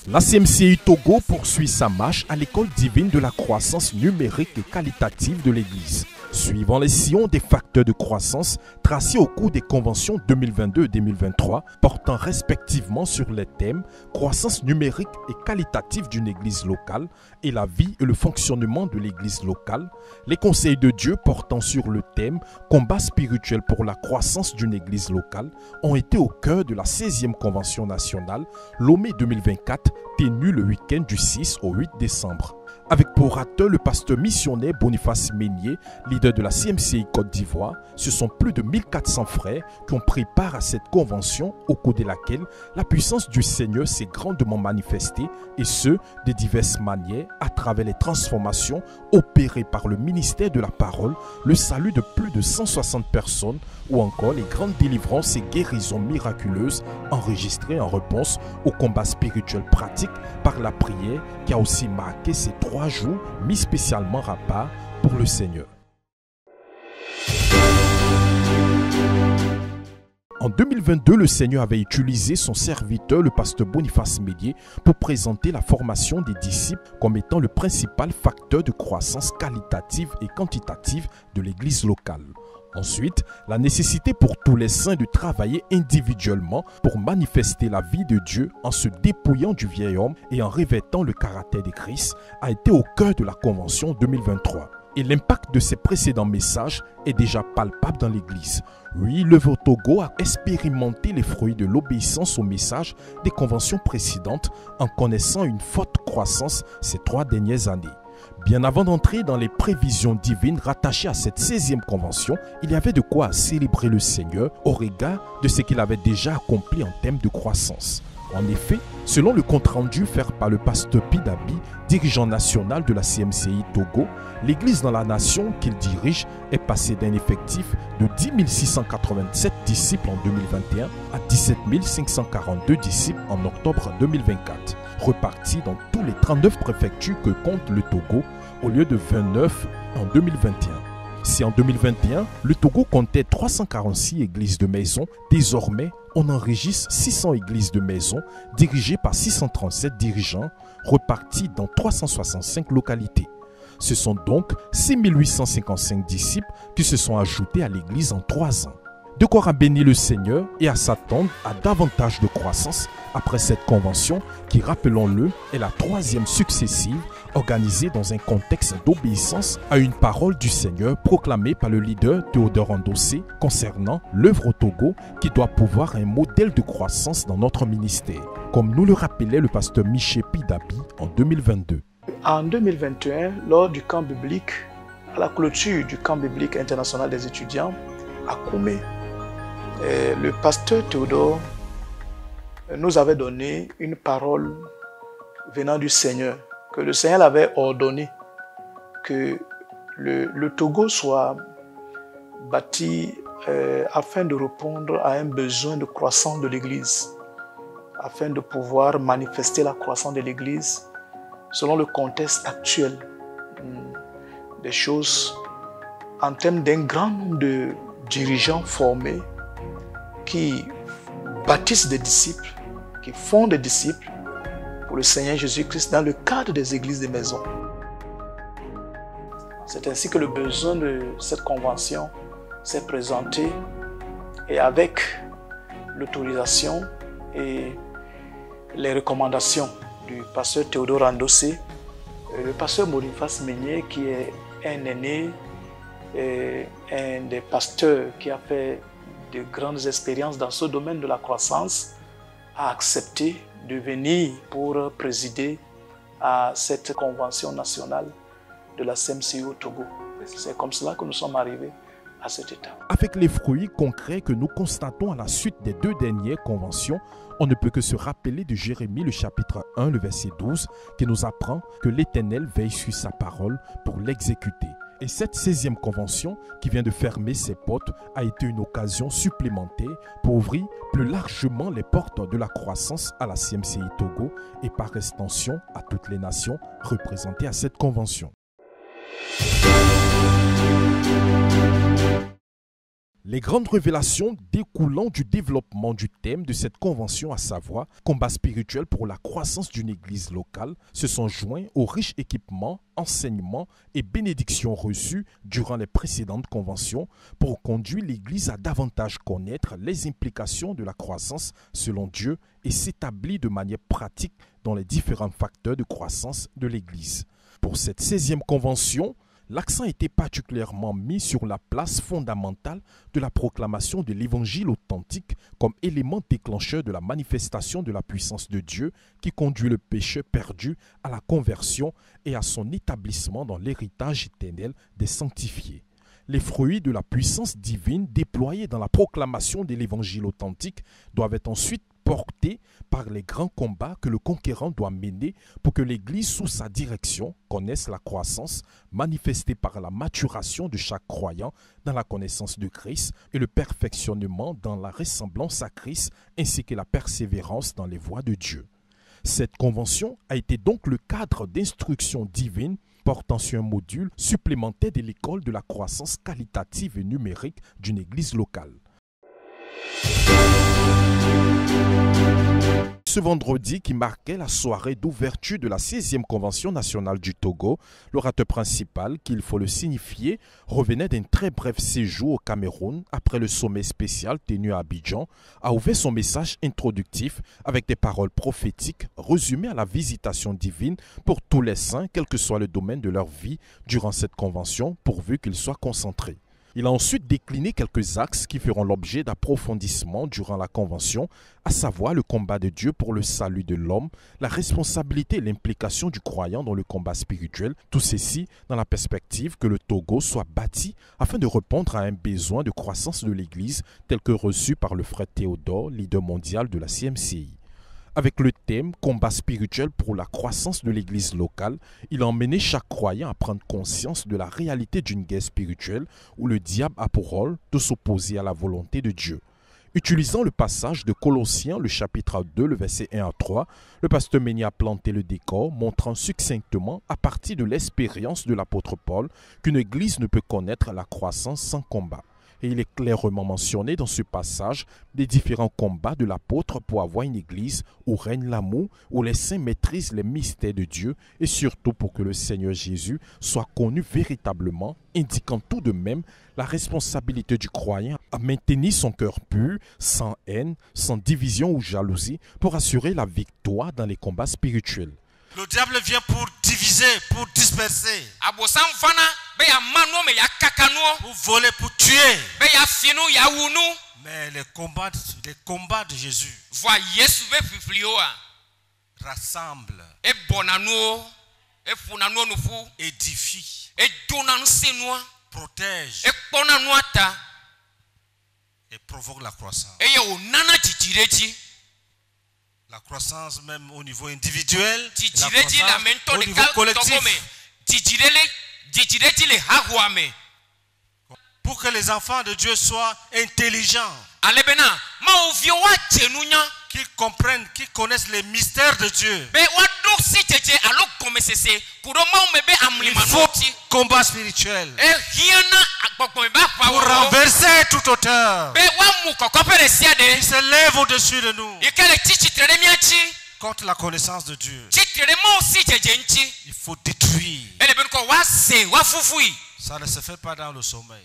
La CMCI Togo poursuit sa marche à l'école divine de la croissance numérique et qualitative de l'Église, suivant les sillons des facteurs de croissance tracés au cours des conventions 2022 et 2023, portant respectivement sur les thèmes croissance numérique et qualitative d'une Église locale et la vie et le fonctionnement de l'Église locale, les conseils de Dieu portant sur le thème combat spirituel pour la croissance d'une Église locale ont été au cœur de la 16e convention nationale Lomé 2024 tenue le week-end du 6 au 8 décembre. Avec pour orateur le pasteur missionnaire Boniface Meignier, leader de la CMCI Côte d'Ivoire, ce sont plus de 1400 frères qui ont pris part à cette convention au cours de laquelle la puissance du Seigneur s'est grandement manifestée et ce, de diverses manières, à travers les transformations opérées par le ministère de la parole, le salut de plus de 160 personnes ou encore les grandes délivrances et guérisons miraculeuses enregistrées en réponse au combat spirituel pratique par la prière qui a aussi marqué ces 3 jours mis spécialement à part pour le Seigneur. En 2022, le Seigneur avait utilisé son serviteur, le pasteur Boniface Meignier, pour présenter la formation des disciples comme étant le principal facteur de croissance qualitative et quantitative de l'Église locale. Ensuite, la nécessité pour tous les saints de travailler individuellement pour manifester la vie de Dieu en se dépouillant du vieil homme et en revêtant le caractère de Christ a été au cœur de la Convention 2023. Et l'impact de ces précédents messages est déjà palpable dans l'Église. Oui, l'œuvre Togo a expérimenté les fruits de l'obéissance au message des conventions précédentes en connaissant une forte croissance ces 3 dernières années. Bien avant d'entrer dans les prévisions divines rattachées à cette 16e convention, il y avait de quoi célébrer le Seigneur au regard de ce qu'il avait déjà accompli en termes de croissance. En effet, selon le compte-rendu fait par le pasteur Pidabi, dirigeant national de la CMCI Togo, l'Église dans la nation qu'il dirige est passée d'un effectif de 10 687 disciples en 2021 à 17 542 disciples en octobre 2024, repartis dans tous les 39 préfectures que compte le Togo au lieu de 29 en 2021. Si en 2021, le Togo comptait 346 églises de maison, désormais, on enregistre 600 églises de maison dirigées par 637 dirigeants repartis dans 365 localités. Ce sont donc 6 855 disciples qui se sont ajoutés à l'église en 3 ans. De quoi à bénir le Seigneur et à s'attendre à davantage de croissance après cette convention qui, rappelons-le, est la 3e successive organisée dans un contexte d'obéissance à une parole du Seigneur proclamée par le leader Théodore Ndossé concernant l'œuvre au Togo qui doit pouvoir un modèle de croissance dans notre ministère, comme nous le rappelait le pasteur Miché Pidabi en 2022. En 2021, lors du camp biblique, à la clôture du camp biblique international des étudiants à Koumé, le pasteur Théodore nous avait donné une parole venant du Seigneur, que le Seigneur avait ordonné que le Togo soit bâti afin de répondre à un besoin de croissance de l'Église, afin de pouvoir manifester la croissance de l'Église selon le contexte actuel des choses en termes d'un grand nombre de dirigeants formés qui bâtissent des disciples, qui font des disciples pour le Seigneur Jésus-Christ dans le cadre des églises de maison. C'est ainsi que le besoin de cette convention s'est présenté et avec l'autorisation et les recommandations du pasteur Théodore Ndossé, le pasteur Boniface Meignier qui est un aîné et un des pasteurs qui a fait de grandes expériences dans ce domaine de la croissance, a accepté de venir pour présider à cette convention nationale de la CMCI au Togo. C'est comme cela que nous sommes arrivés à cette étape. Avec les fruits concrets que nous constatons à la suite des 2 dernières conventions, on ne peut que se rappeler de Jérémie, le chapitre 1, le verset 12, qui nous apprend que l'Éternel veille sur sa parole pour l'exécuter. Et cette 16e convention, qui vient de fermer ses portes, a été une occasion supplémentaire pour ouvrir plus largement les portes de la croissance à la CMCI Togo et par extension à toutes les nations représentées à cette convention. Les grandes révélations découlant du développement du thème de cette convention, à savoir combat spirituel pour la croissance d'une église locale, se sont joints aux riches équipements, enseignements et bénédictions reçus durant les précédentes conventions pour conduire l'église à davantage connaître les implications de la croissance selon Dieu et s'établir de manière pratique dans les différents facteurs de croissance de l'église. Pour cette 16e convention, l'accent était particulièrement mis sur la place fondamentale de la proclamation de l'évangile authentique comme élément déclencheur de la manifestation de la puissance de Dieu qui conduit le pécheur perdu à la conversion et à son établissement dans l'héritage éternel des sanctifiés. Les fruits de la puissance divine déployés dans la proclamation de l'évangile authentique doivent être ensuite portés par les grands combats que le conquérant doit mener pour que l'Église sous sa direction connaisse la croissance manifestée par la maturation de chaque croyant dans la connaissance de Christ et le perfectionnement dans la ressemblance à Christ ainsi que la persévérance dans les voies de Dieu. Cette convention a été donc le cadre d'instruction divine portant sur un module supplémentaire de l'école de la croissance qualitative et numérique d'une église locale. Ce vendredi qui marquait la soirée d'ouverture de la 16e Convention nationale du Togo, l'orateur principal, qu'il faut le signifier, revenait d'un très bref séjour au Cameroun après le sommet spécial tenu à Abidjan, a ouvert son message introductif avec des paroles prophétiques résumées à la visitation divine pour tous les saints, quel que soit le domaine de leur vie durant cette convention, pourvu qu'ils soient concentrés. Il a ensuite décliné quelques axes qui feront l'objet d'approfondissement durant la convention, à savoir le combat de Dieu pour le salut de l'homme, la responsabilité et l'implication du croyant dans le combat spirituel, tout ceci dans la perspective que le Togo soit bâti afin de répondre à un besoin de croissance de l'Église tel que reçu par le frère Théodore, leader mondial de la CMCI. Avec le thème « Combat spirituel pour la croissance de l'église locale », il a emmené chaque croyant à prendre conscience de la réalité d'une guerre spirituelle où le diable a pour rôle de s'opposer à la volonté de Dieu. Utilisant le passage de Colossiens, le chapitre 2, le verset 1 à 3, le pasteur Ménier a planté le décor, montrant succinctement, à partir de l'expérience de l'apôtre Paul, qu'une église ne peut connaître la croissance sans combat. Et il est clairement mentionné dans ce passage les différents combats de l'apôtre pour avoir une église où règne l'amour, où les saints maîtrisent les mystères de Dieu et surtout pour que le Seigneur Jésus soit connu véritablement, indiquant tout de même la responsabilité du croyant à maintenir son cœur pur, sans haine, sans division ou jalousie, pour assurer la victoire dans les combats spirituels. Le diable vient pour diviser, pour disperser, pour voler, pour tuer. Mais les combats de Jésus rassemblent, édifient, protègent et provoquent la croissance. La croissance même au niveau individuel, la croissance au niveau collectif. Pour que les enfants de Dieu soient intelligents, qu'ils comprennent, qu'ils connaissent les mystères de Dieu. Il faut combat spirituel pour renverser toute hauteur qui se lève au-dessus de nous contre la connaissance de Dieu. Il faut détruire. Ça ne se fait pas dans le sommeil,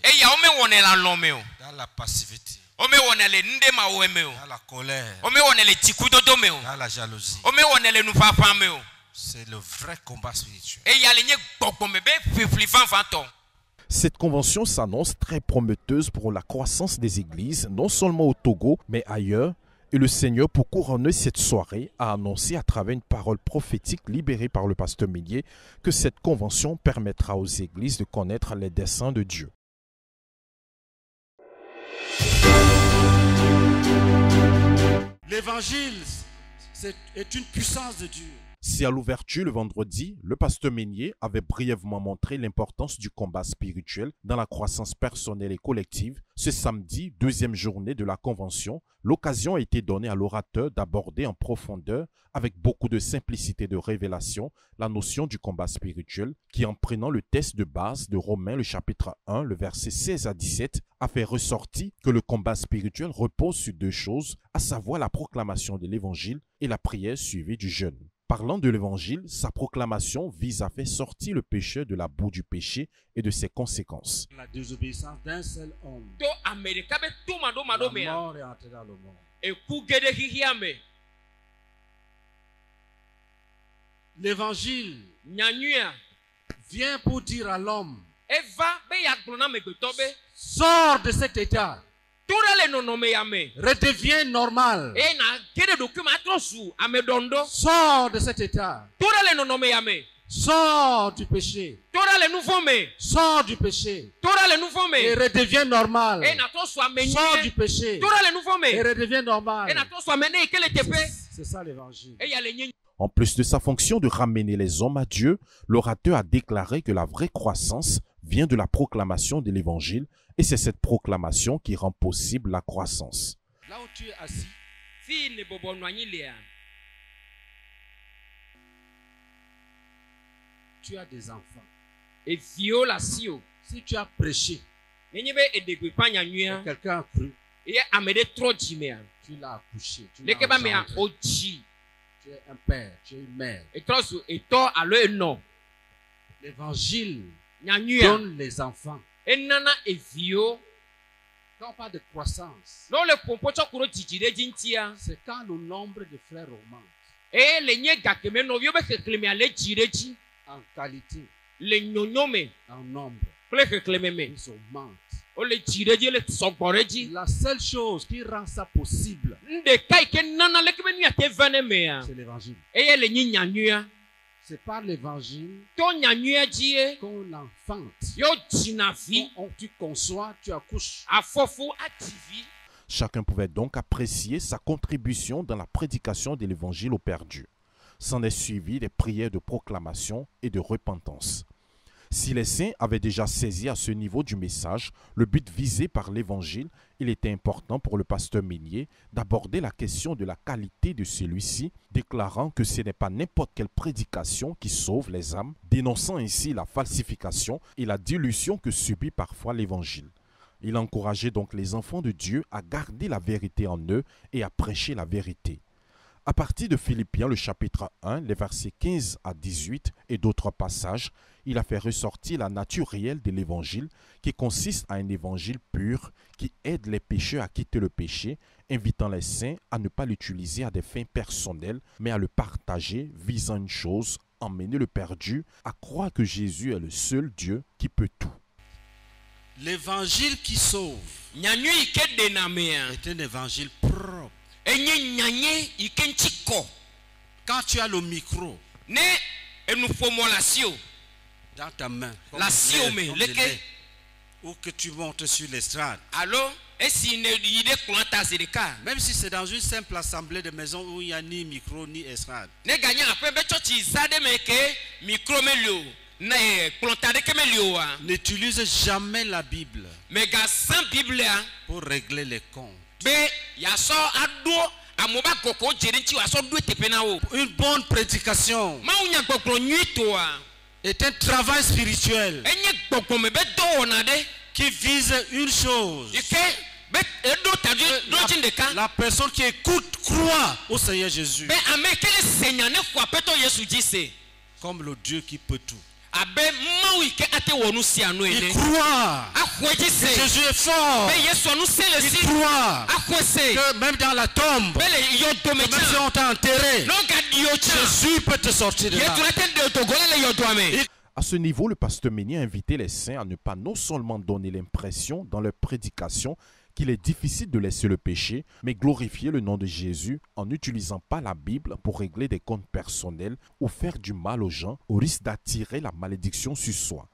dans la passivité, dans la colère, dans la jalousie. C'est le vrai combat spirituel. Cette convention s'annonce très prometteuse pour la croissance des églises, non seulement au Togo, mais ailleurs. Et le Seigneur, pour couronner cette soirée, a annoncé à travers une parole prophétique libérée par le pasteur Ménier que cette convention permettra aux églises de connaître les desseins de Dieu. L'évangile est une puissance de Dieu. Si à l'ouverture le vendredi, le pasteur Meignier avait brièvement montré l'importance du combat spirituel dans la croissance personnelle et collective, ce samedi, deuxième journée de la convention, l'occasion a été donnée à l'orateur d'aborder en profondeur, avec beaucoup de simplicité de révélation, la notion du combat spirituel, qui en prenant le texte de base de Romains, le chapitre 1, le verset 16 à 17, a fait ressortir que le combat spirituel repose sur deux choses, à savoir la proclamation de l'évangile et la prière suivie du jeûne. Parlant de l'évangile, sa proclamation vise à faire sortir le pécheur de la boue du péché et de ses conséquences. La désobéissance d'un seul homme. La mort est entrée dans le monde. L'évangile vient pour dire à l'homme, sors de cet état. Redeviens normal. Sors de cet état. Sors du péché. Sors du péché. Et redeviens normal. Sors du péché. Et redeviens normal. C'est ça l'évangile. En plus de sa fonction de ramener les hommes à Dieu, l'orateur a déclaré que la vraie croissance vient de la proclamation de l'évangile et c'est cette proclamation qui rend possible la croissance. Là où tu es assis, tu as des enfants. Si tu as prêché, et quelqu'un a cru, tu l'as accouché, tu l'as engendré. Tu es un père, tu es une mère. L'évangile donne les enfants. Quand on parle de croissance, c'est quand le nombre de frères augmente. En qualité, en nombre, ils augmentent. La seule chose qui rend ça possible, c'est l'évangile. C'est par l'évangile qu'on enfante. Tu conçois, tu accouches. Chacun pouvait donc apprécier sa contribution dans la prédication de l'évangile aux perdus. S'en est suivi des prières de proclamation et de repentance. Si les saints avaient déjà saisi à ce niveau du message le but visé par l'évangile, il était important pour le pasteur Meignier d'aborder la question de la qualité de celui-ci, déclarant que ce n'est pas n'importe quelle prédication qui sauve les âmes, dénonçant ainsi la falsification et la dilution que subit parfois l'évangile. Il encourageait donc les enfants de Dieu à garder la vérité en eux et à prêcher la vérité. À partir de Philippiens, le chapitre 1, les versets 15 à 18 et d'autres passages, il a fait ressortir la nature réelle de l'évangile qui consiste à un évangile pur qui aide les pécheurs à quitter le péché, invitant les saints à ne pas l'utiliser à des fins personnelles, mais à le partager visant une chose, emmener le perdu à croire que Jésus est le seul Dieu qui peut tout. L'évangile qui sauve est un évangile propre. Quand tu as le micro dans ta main, ou que tu montes sur l'estrade, même si c'est dans une simple assemblée de maisons où il n'y a ni micro ni estrade, n'utilise jamais la Bible pour régler les comptes. Une bonne prédication est un travail spirituel qui vise une chose. La personne qui écoute croit au Seigneur Jésus comme le Dieu qui peut tout. Il croit que Jésus est fort. Il croit que même dans la tombe, même si on t'a enterré, Jésus peut te sortir de là. À ce niveau, le pasteur Meignier a invité les saints à ne pas non seulement donner l'impression dans leur prédication qu'il est difficile de laisser le péché, mais glorifier le nom de Jésus en n'utilisant pas la Bible pour régler des comptes personnels ou faire du mal aux gens au risque d'attirer la malédiction sur soi.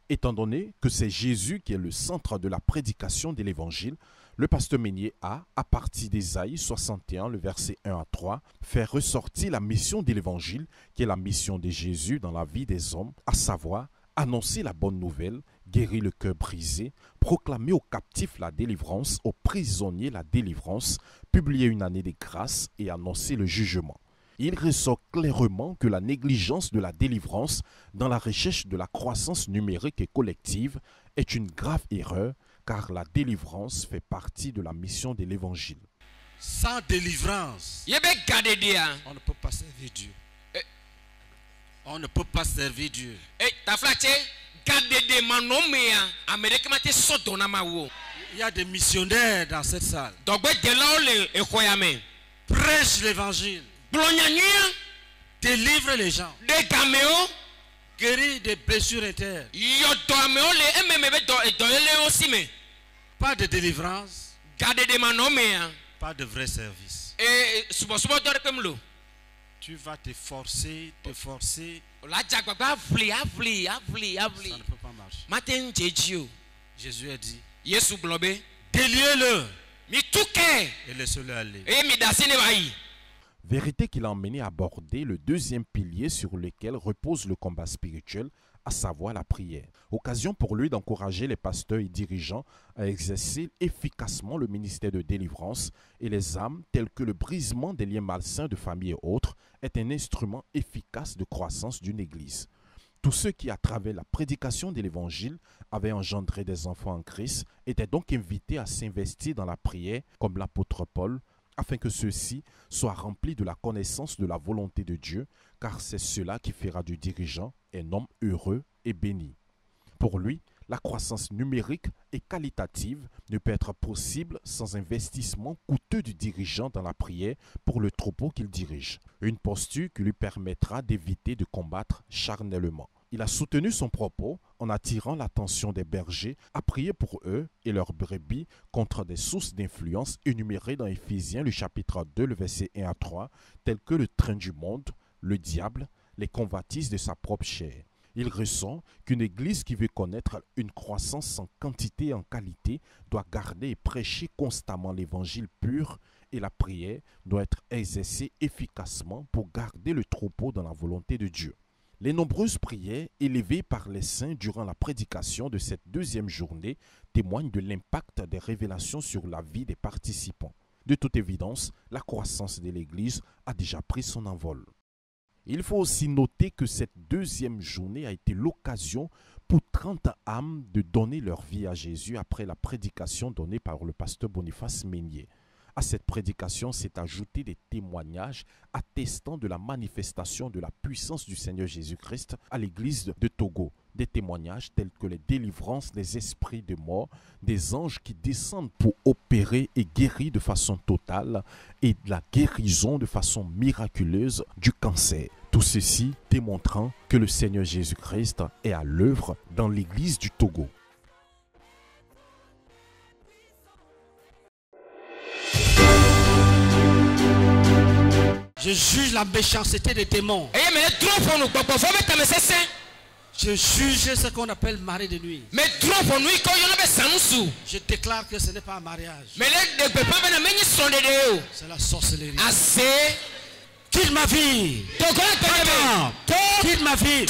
Étant donné que c'est Jésus qui est le centre de la prédication de l'Évangile, Le pasteur Meignier a, à partir d'Ésaïe 61, le verset 1 à 3, fait ressortir la mission de l'Évangile, qui est la mission de Jésus dans la vie des hommes, à savoir annoncer la bonne nouvelle, guérir le cœur brisé, proclamer aux captifs la délivrance, aux prisonniers la délivrance, publier une année de grâce et annoncer le jugement. Il ressort clairement que la négligence de la délivrance dans la recherche de la croissance numérique et collective est une grave erreur, car la délivrance fait partie de la mission de l'Évangile. Sans délivrance, on ne peut pas servir Dieu. On ne peut pas servir Dieu. Il y a des missionnaires dans cette salle. Prêche l'évangile. Délivre les gens. Guérir des blessures internes. Pas de délivrance. Pas de vrai service. Tu vas te forcer. Ça ne peut pas marcher. Jésus a dit, déliez-le et laissez-le aller. Vérité qu'il a emmené à aborder le deuxième pilier sur lequel repose le combat spirituel, à savoir la prière. Occasion pour lui d'encourager les pasteurs et dirigeants à exercer efficacement le ministère de délivrance et les âmes, telles que le brisement des liens malsains de famille et autres, est un instrument efficace de croissance d'une église. Tous ceux qui, à travers la prédication de l'évangile, avaient engendré des enfants en Christ, étaient donc invités à s'investir dans la prière, comme l'apôtre Paul, afin que ceux-ci soient remplis de la connaissance de la volonté de Dieu, car c'est cela qui fera du dirigeant un homme heureux et béni. Pour lui, la croissance numérique et qualitative ne peut être possible sans investissement coûteux du dirigeant dans la prière pour le troupeau qu'il dirige, une posture qui lui permettra d'éviter de combattre charnellement. Il a soutenu son propos en attirant l'attention des bergers à prier pour eux et leurs brebis contre des sources d'influence énumérées dans Éphésiens, le chapitre 2, le verset 1 à 3, tels que le train du monde, le diable, les convoitises de sa propre chair. Il ressent qu'une église qui veut connaître une croissance en quantité et en qualité doit garder et prêcher constamment l'évangile pur, et la prière doit être exercée efficacement pour garder le troupeau dans la volonté de Dieu. Les nombreuses prières élevées par les saints durant la prédication de cette deuxième journée témoignent de l'impact des révélations sur la vie des participants. De toute évidence, la croissance de l'Église a déjà pris son envol. Il faut aussi noter que cette deuxième journée a été l'occasion pour 30 âmes de donner leur vie à Jésus après la prédication donnée par le pasteur Boniface Meignier. À cette prédication s'est ajouté des témoignages attestant de la manifestation de la puissance du Seigneur Jésus-Christ à l'église de Togo. Des témoignages tels que les délivrances des esprits de mort, des anges qui descendent pour opérer et guérir de façon totale et la guérison de façon miraculeuse du cancer. Tout ceci démontrant que le Seigneur Jésus-Christ est à l'œuvre dans l'église du Togo. Je juge la méchanceté des démons. Je juge ce qu'on appelle marée de nuit. Je déclare que ce n'est pas un mariage. C'est la sorcellerie. Quitte ma vie. Quitte ma vie.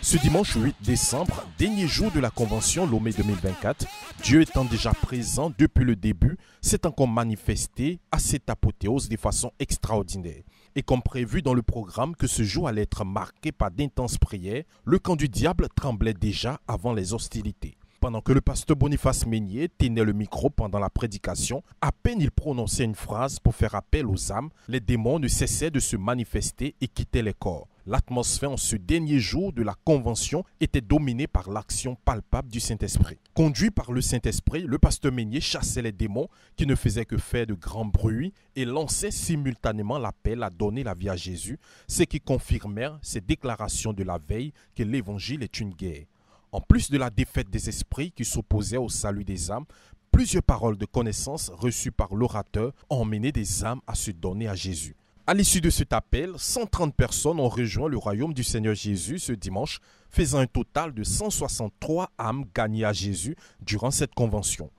Ce dimanche 8 décembre, dernier jour de la convention Lomé 2024, Dieu étant déjà présent depuis le début, s'est encore manifesté à cette apothéose de façon extraordinaire. Et comme prévu dans le programme que ce jour allait être marqué par d'intenses prières, le camp du diable tremblait déjà avant les hostilités. Pendant que le pasteur Boniface Meignier tenait le micro pendant la prédication, à peine il prononçait une phrase pour faire appel aux âmes, les démons ne cessaient de se manifester et quittaient les corps. L'atmosphère en ce dernier jour de la convention était dominée par l'action palpable du Saint-Esprit. Conduit par le Saint-Esprit, le pasteur Meignier chassait les démons qui ne faisaient que faire de grands bruits et lançait simultanément l'appel à donner la vie à Jésus, ce qui confirmèrent ses déclarations de la veille que l'évangile est une guerre. En plus de la défaite des esprits qui s'opposaient au salut des âmes, plusieurs paroles de connaissance reçues par l'orateur ont emmené des âmes à se donner à Jésus. À l'issue de cet appel, 130 personnes ont rejoint le royaume du Seigneur Jésus ce dimanche, faisant un total de 163 âmes gagnées à Jésus durant cette convention.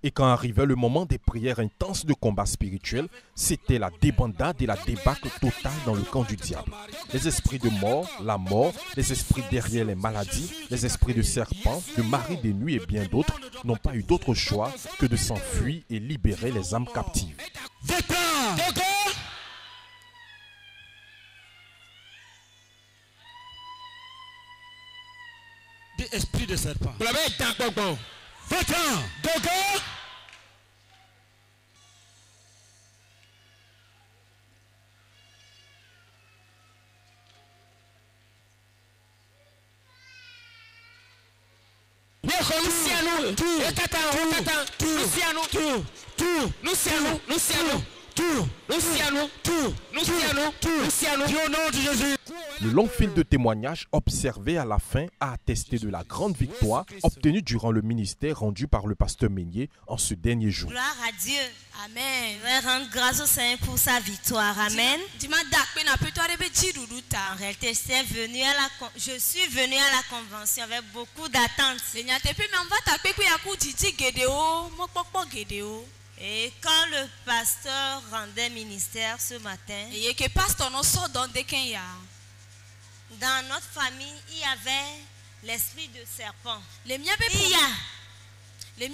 Et quand arrivait le moment des prières intenses de combat spirituel, c'était la débandade et la débâcle totale dans le camp du diable. Les esprits de mort, la mort, les esprits derrière les maladies, les esprits de serpents, de maris des nuits et bien d'autres n'ont pas eu d'autre choix que de s'enfuir et libérer les âmes captives. Des esprits de serpent. Le long fil de témoignages observé à la fin a attesté de la grande victoire obtenue durant le ministère rendu par le pasteur Meignier en ce dernier jour. Gloire à Dieu. Amen. Je vais rendre grâce au Seigneur pour sa victoire. Amen. En réalité, je suis venu à la convention avec beaucoup d'attentes. Et quand le pasteur rendait ministère ce matin, dans notre famille, il y avait l'esprit de serpent. Je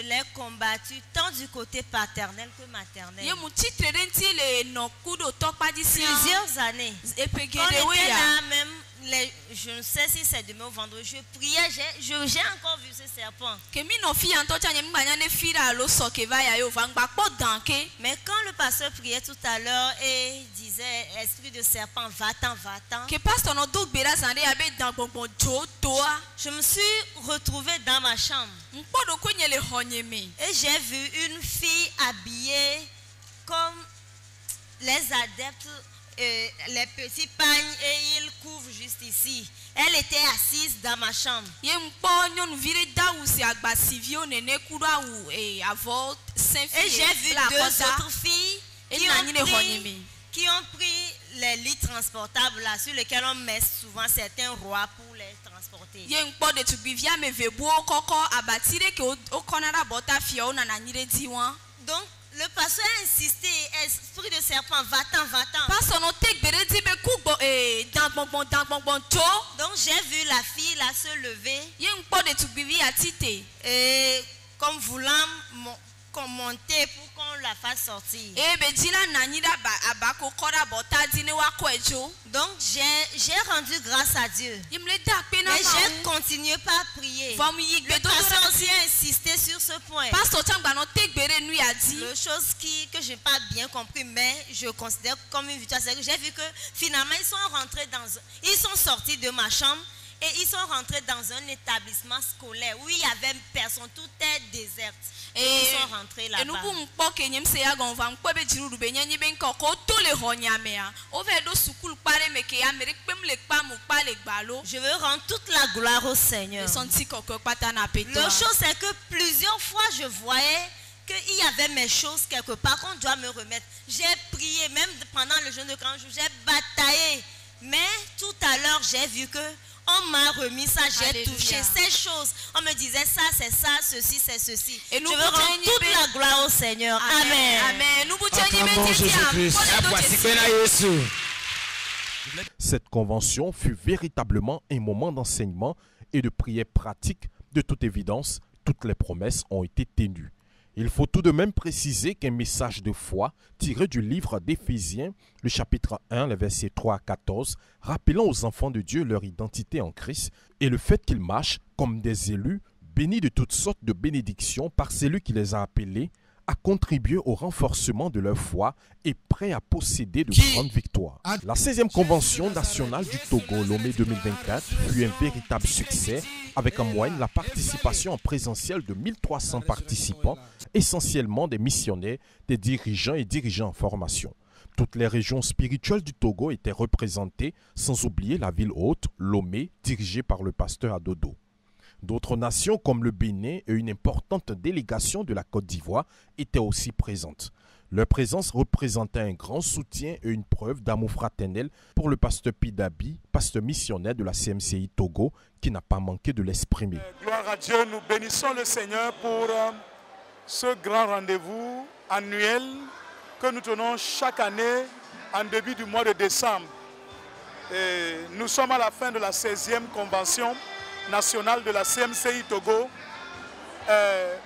l'ai combattu tant du côté paternel que maternel. Plusieurs années. Quand on était là, même, je ne sais si c'est demain ou vendredi, je priais, j'ai encore vu ce serpent. Mais quand le pasteur priait tout à l'heure et disait, esprit de serpent, va-t'en, va-t'en. Je me suis retrouvée dans ma chambre. Et j'ai vu une fille habillée comme les adeptes, les petits pagnes, et ils couvrent juste ici. Elle était assise dans ma chambre. Et j'ai vu deux autres filles qui ont pris les lits transportables là, sur lesquels on met souvent certains rois pour les transporter. Donc, le pasteur a insisté, esprit de serpent, va-t'en, va-t'en. Donc, j'ai vu la fille là se lever. Et comme voulant monter pour qu'on la fasse sortir. Donc j'ai rendu grâce à Dieu. Mais j'ai continué pas à prier. Le pasteur aussi a insisté sur ce point. La chose que je n'ai pas bien compris, mais je considère comme une victoire, c'est que j'ai vu que finalement ils sont sortis de ma chambre. Et ils sont rentrés dans un établissement scolaire où il y avait personne, tout est désert. Et ils sont rentrés là-bas. Je veux rendre toute la gloire au Seigneur. La chose c'est que plusieurs fois je voyais qu'il y avait mes choses quelque part qu'on doit me remettre. J'ai prié, même pendant le jeûne de 40 jours, j'ai bataillé. Mais tout à l'heure, j'ai vu que on m'a remis ça, j'ai touché ces choses. On me disait ça, c'est ça, ceci, c'est ceci. Et je veux rendre toute la gloire au Seigneur. Amen. Amen. Cette convention fut véritablement un moment d'enseignement et de prière pratique. De toute évidence, toutes les promesses ont été tenues. Il faut tout de même préciser qu'un message de foi tiré du livre d'Éphésiens, le chapitre 1, les versets 3 à 14, rappelant aux enfants de Dieu leur identité en Christ et le fait qu'ils marchent comme des élus, bénis de toutes sortes de bénédictions par celui qui les a appelés, a contribué au renforcement de leur foi et prêt à posséder de grandes victoires. La 16e convention nationale du Togo, Lomé 2024, fut un véritable succès avec en moyenne la participation en présentiel de 1300 participants, essentiellement des missionnaires, des dirigeants et dirigeants en formation. Toutes les régions spirituelles du Togo étaient représentées, sans oublier la ville haute, Lomé, dirigée par le pasteur Adodo. D'autres nations comme le Bénin et une importante délégation de la Côte d'Ivoire étaient aussi présentes. Leur présence représentait un grand soutien et une preuve d'amour fraternel pour le pasteur Pidabi, pasteur missionnaire de la CMCI Togo, qui n'a pas manqué de l'exprimer. Gloire à Dieu, nous bénissons le Seigneur pour ce grand rendez-vous annuel que nous tenons chaque année en début du mois de décembre. Et nous sommes à la fin de la 16e convention nationale de la CMCI Togo.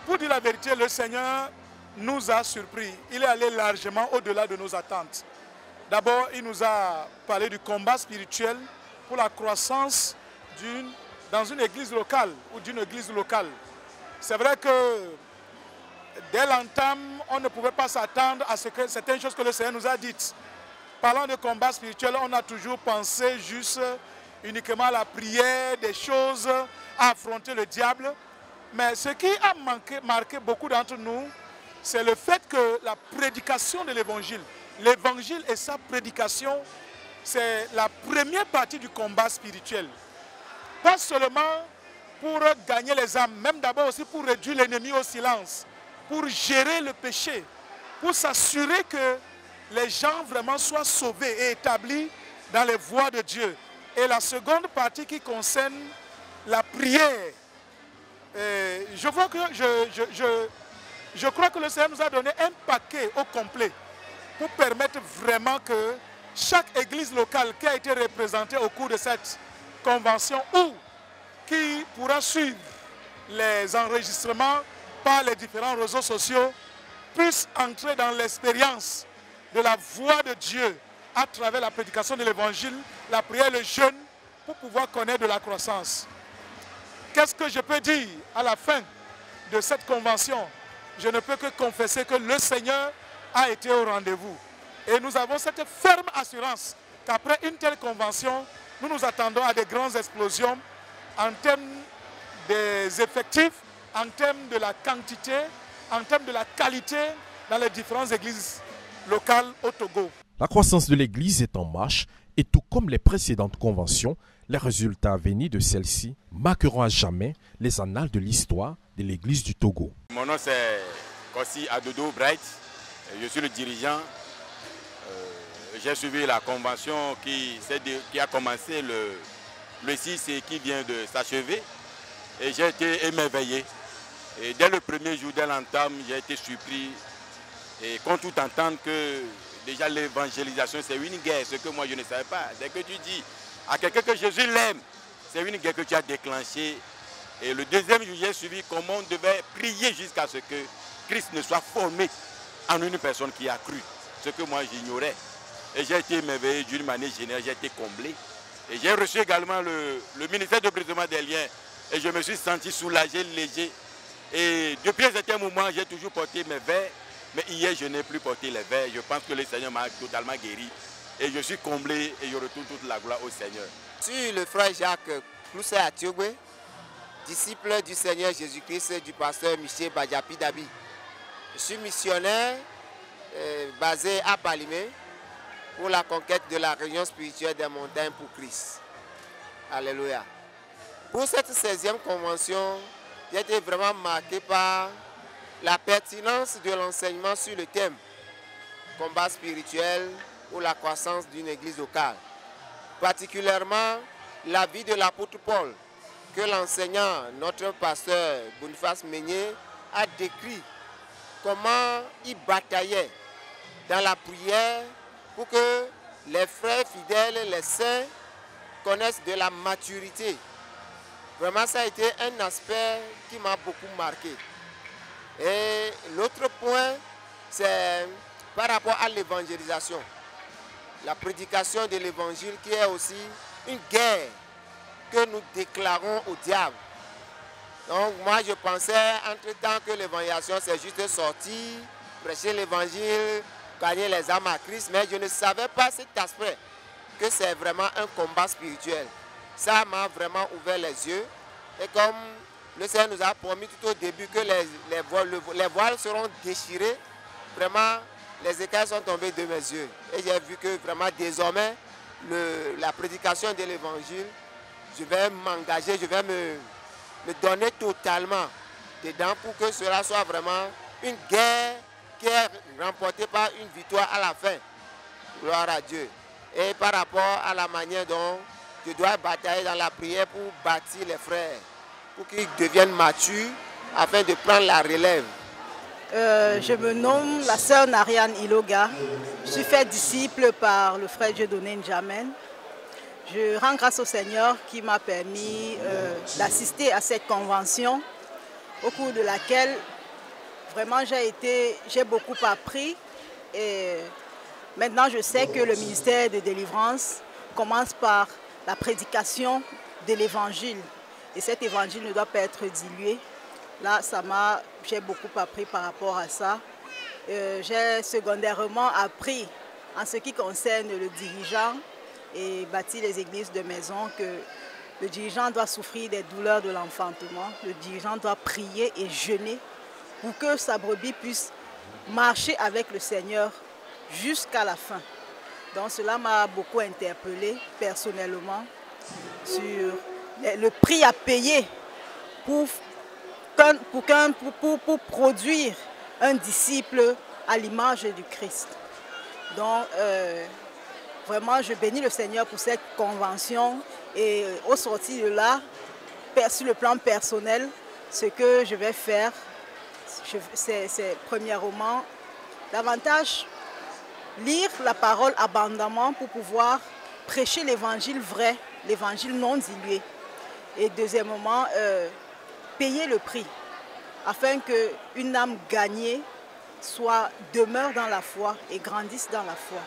Pour dire la vérité, le Seigneur nous a surpris. Il est allé largement au-delà de nos attentes. D'abord, il nous a parlé du combat spirituel pour la croissance dans une église locale ou d'une église locale. C'est vrai que dès l'entame, on ne pouvait pas s'attendre à ce que certaines choses que le Seigneur nous a dites. Parlant de combat spirituel, on a toujours pensé juste uniquement à la prière, des choses à affronter le diable. Mais ce qui a marqué beaucoup d'entre nous, c'est le fait que la prédication de l'évangile, l'évangile et sa prédication, c'est la première partie du combat spirituel. Pas seulement pour gagner les âmes, même d'abord aussi pour réduire l'ennemi au silence, pour gérer le péché, pour s'assurer que les gens vraiment soient sauvés et établis dans les voies de Dieu. Et la seconde partie qui concerne la prière. Je crois que le Seigneur nous a donné un paquet au complet pour permettre vraiment que chaque église locale qui a été représentée au cours de cette convention ou qui pourra suivre les enregistrements par les différents réseaux sociaux puisse entrer dans l'expérience de la voix de Dieu à travers la prédication de l'évangile, la prière, le jeûne, pour pouvoir connaître de la croissance. Qu'est-ce que je peux dire à la fin de cette convention? Je ne peux que confesser que le Seigneur a été au rendez-vous. Et nous avons cette ferme assurance qu'après une telle convention, nous nous attendons à des grandes explosions en termes des effectifs, en termes de la quantité, en termes de la qualité dans les différentes églises locales au Togo. La croissance de l'église est en marche et tout comme les précédentes conventions, les résultats à venir de celle-ci marqueront à jamais les annales de l'histoire de l'église du Togo. Mon nom c'est Kossi Adodo Bright, je suis le dirigeant. J'ai suivi la convention qui a commencé le 6 et qui vient de s'achever. Et j'ai été émerveillé. Et dès le premier jour, dès l'entame, j'ai été surpris. Et qu'on tout entendre que déjà l'évangélisation, c'est une guerre, ce que moi je ne savais pas. Dès que tu dis à quelqu'un que Jésus l'aime, c'est une guerre que tu as déclenchée. Et le deuxième jour, j'ai suivi comment on devait prier jusqu'à ce que Christ ne soit formé en une personne qui a cru. Ce que moi j'ignorais. Et j'ai été émerveillé d'une manière générale, j'ai été comblé. Et j'ai reçu également le ministère de brisement des liens. Et je me suis senti soulagé, léger. Et depuis un certain moment, j'ai toujours porté mes verres. Mais hier, je n'ai plus porté les verres. Je pense que le Seigneur m'a totalement guéri. Et je suis comblé et je retourne toute la gloire au Seigneur. Je suis le frère Jacques Clousset Atiogwe, disciple du Seigneur Jésus-Christ du pasteur Michel Badjapi Dabi. Je suis missionnaire basé à Palimé pour la conquête de la réunion spirituelle des montagnes pour Christ. Alléluia. Pour cette 16e convention, j'ai été vraiment marqué par la pertinence de l'enseignement sur le thème combat spirituel ou la croissance d'une église locale. Particulièrement la vie de l'apôtre Paul, que l'enseignant, notre pasteur Boniface Meunier, a décrit comment il bataillait dans la prière pour que les frères fidèles, les saints, connaissent de la maturité. Vraiment, ça a été un aspect qui m'a beaucoup marqué. Et l'autre point, c'est par rapport à l'évangélisation. La prédication de l'évangile qui est aussi une guerre que nous déclarons au diable. Donc moi je pensais entre-temps que l'évangélisation c'est juste sortir, prêcher l'évangile, gagner les âmes à Christ, mais je ne savais pas cet aspect, que c'est vraiment un combat spirituel. Ça m'a vraiment ouvert les yeux. Et comme le Seigneur nous a promis tout au début que les voiles seront déchirés, vraiment les écailles sont tombées de mes yeux. Et j'ai vu que vraiment désormais, la prédication de l'évangile, je vais m'engager, je vais me donner totalement dedans pour que cela soit vraiment une guerre qui est remportée par une victoire à la fin. Gloire à Dieu. Et par rapport à la manière dont je dois batailler dans la prière pour bâtir les frères, pour qu'ils deviennent matures afin de prendre la relève. Je me nomme la sœur Nariane Iloga. Je suis faite disciple par le frère Dieudonné Njamen. Je rends grâce au Seigneur qui m'a permis d'assister à cette convention au cours de laquelle vraiment j'ai beaucoup appris. Et maintenant je sais que le ministère de délivrance commence par la prédication de l'évangile. Et cet évangile ne doit pas être dilué. Là, j'ai beaucoup appris par rapport à ça. J'ai secondairement appris en ce qui concerne le dirigeant et bâtir les églises de maison que le dirigeant doit souffrir des douleurs de l'enfantement. Le dirigeant doit prier et jeûner pour que sa brebis puisse marcher avec le Seigneur jusqu'à la fin. Donc cela m'a beaucoup interpellé personnellement sur le prix à payer pour produire un disciple à l'image du Christ. Donc, vraiment, je bénis le Seigneur pour cette convention et au sortir de là, sur le plan personnel, ce que je vais faire, c'est premièrement, davantage lire la parole abondamment pour pouvoir prêcher l'évangile vrai, l'évangile non dilué. Et deuxièmement, payer le prix afin qu'une âme gagnée demeure dans la foi et grandisse dans la foi.